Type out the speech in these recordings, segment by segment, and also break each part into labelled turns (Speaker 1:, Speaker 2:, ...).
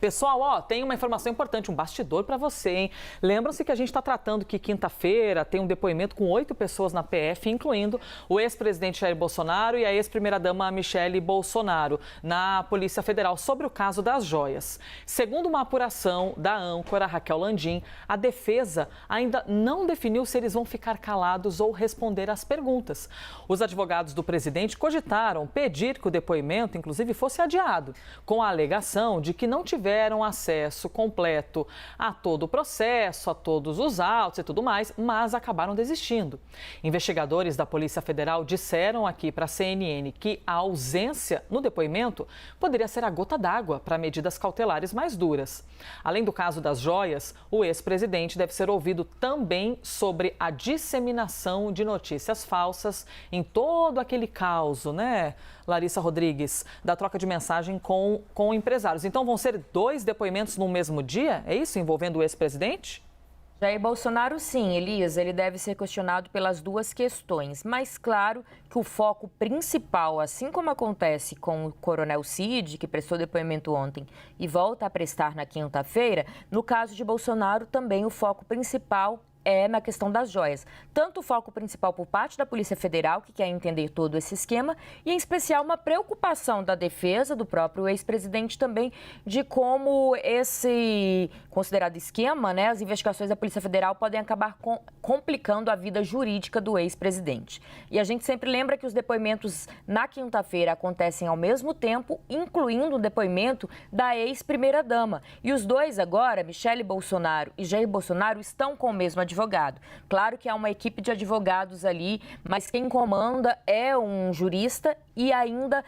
Speaker 1: Pessoal, tem uma informação importante, um bastidor para você, hein? Lembram-se que a gente está tratando que quinta-feira tem um depoimento com 8 pessoas na PF, incluindo o ex-presidente Jair Bolsonaro e a ex-primeira-dama Michele Bolsonaro, na Polícia Federal, sobre o caso das joias. Segundo uma apuração da âncora Raquel Landim, a defesa ainda não definiu se eles vão ficar calados ou responder às perguntas. Os advogados do presidente cogitaram pedir que o depoimento, inclusive, fosse adiado, com a alegação de que não tiveram acesso completo a todo o processo, a todos os autos e tudo mais, mas acabaram desistindo. Investigadores da Polícia Federal disseram aqui para a CNN que a ausência no depoimento poderia ser a gota d'água para medidas cautelares mais duras. Além do caso das joias, o ex-presidente deve ser ouvido também sobre a disseminação de notícias falsas em todo aquele caos, né, Larissa Rodrigues, da troca de mensagem com empresários. Então vão ser 2 depoimentos no mesmo dia? É isso, envolvendo o ex-presidente?
Speaker 2: Jair Bolsonaro, sim, Elisa, ele deve ser questionado pelas 2 questões. Mas claro que o foco principal, assim como acontece com o Coronel Cid, que prestou depoimento ontem e volta a prestar na quinta-feira, no caso de Bolsonaro também o foco principal é na questão das joias. Tanto o foco principal por parte da Polícia Federal, que quer entender todo esse esquema, e em especial uma preocupação da defesa do próprio ex-presidente também de como esse considerado esquema, né, as investigações da Polícia Federal podem acabar complicando a vida jurídica do ex-presidente. E a gente sempre lembra que os depoimentos na quinta-feira acontecem ao mesmo tempo, incluindo o depoimento da ex-primeira-dama. E os 2 agora, Michele Bolsonaro e Jair Bolsonaro, estão com o mesmo advogado. Claro que há uma equipe de advogados ali, mas quem comanda é um jurista e ainda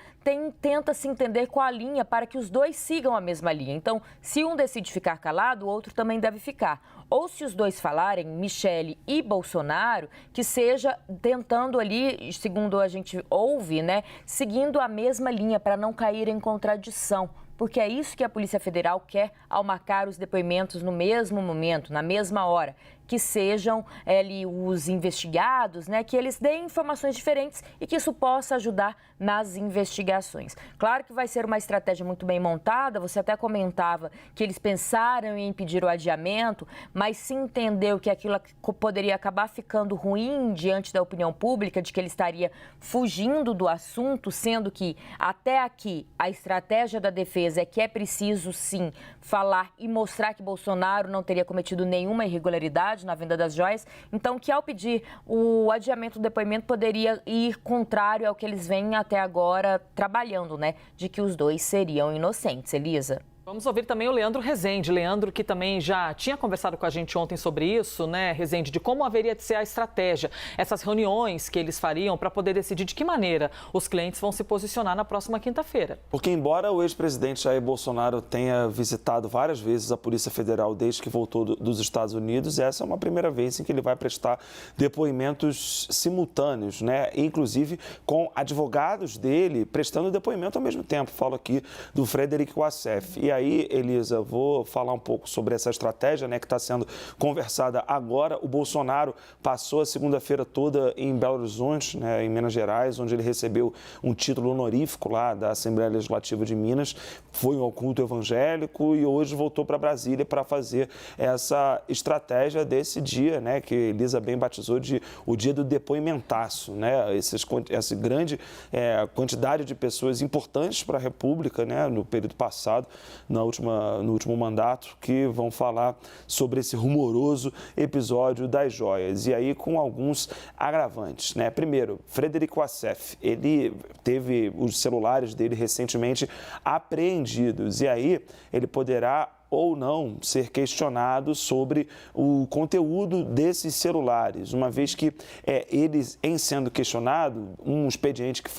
Speaker 2: tenta se entender com a linha para que os 2 sigam a mesma linha. Então, se um decide ficar calado, o outro também deve ficar. Ou se os 2 falarem, Michele e Bolsonaro, que seja tentando ali, segundo a gente ouve, né, seguindo a mesma linha para não cair em contradição. Porque é isso que a Polícia Federal quer ao marcar os depoimentos no mesmo momento, na mesma hora, que sejam ali os investigados, né, que eles deem informações diferentes e que isso possa ajudar nas investigações. Claro que vai ser uma estratégia muito bem montada, você até comentava que eles pensaram em impedir o adiamento, mas se entendeu que aquilo poderia acabar ficando ruim diante da opinião pública, de que ele estaria fugindo do assunto, sendo que até aqui a estratégia da defesa é que é preciso sim falar e mostrar que Bolsonaro não teria cometido nenhuma irregularidade na venda das joias, então que ao pedir o adiamento do depoimento poderia ir contrário ao que eles vêm até agora trabalhando, né, de que os 2 seriam inocentes. Elisa.
Speaker 1: Vamos ouvir também o Leandro Rezende. Leandro, que também já tinha conversado com a gente ontem sobre isso, né, Rezende, de como haveria de ser a estratégia, essas reuniões que eles fariam para poder decidir de que maneira os clientes vão se posicionar na próxima quinta-feira.
Speaker 3: Porque embora o ex-presidente Jair Bolsonaro tenha visitado várias vezes a Polícia Federal desde que voltou dos Estados Unidos, essa é uma primeira vez em que ele vai prestar depoimentos simultâneos, né, inclusive com advogados dele prestando depoimento ao mesmo tempo. Falo aqui do Frederic Wassef. E aí, Elisa, vou falar um pouco sobre essa estratégia, né, que está sendo conversada agora. O Bolsonaro passou a segunda-feira toda em Belo Horizonte, né, em Minas Gerais, onde ele recebeu um título honorífico lá da Assembleia Legislativa de Minas, foi ao culto evangélico e hoje voltou para Brasília para fazer essa estratégia desse dia, né, que Elisa bem batizou de o dia do depoimentaço, né, essa grande quantidade de pessoas importantes para a República, né, no período passado, no último mandato, que vão falar sobre esse rumoroso episódio das joias. E aí com alguns agravantes, né? Primeiro, Frederic Wassef, ele teve os celulares dele recentemente apreendidos e aí ele poderá ou não ser questionado sobre o conteúdo desses celulares, uma vez que eles, em sendo questionado, um expediente que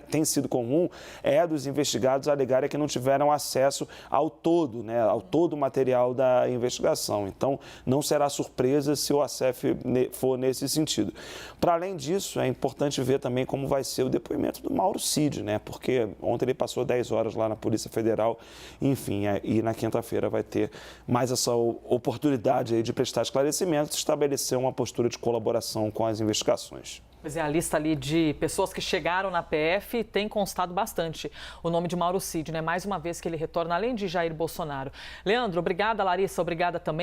Speaker 3: tem sido comum é dos investigados alegarem que não tiveram acesso ao todo, né, ao todo o material da investigação. Então, não será surpresa se o Wassef for nesse sentido. Para além disso, é importante ver também como vai ser o depoimento do Mauro Cid, né, porque ontem ele passou 10 horas lá na Polícia Federal, enfim, e na quinta-feira vai ter mais essa oportunidade aí de prestar esclarecimentos e estabelecer uma postura de colaboração com as investigações.
Speaker 1: Pois é, a lista ali de pessoas que chegaram na PF tem constado bastante o nome de Mauro Cid, né? Mais uma vez que ele retorna, além de Jair Bolsonaro. Leandro, obrigada, Larissa, obrigada também.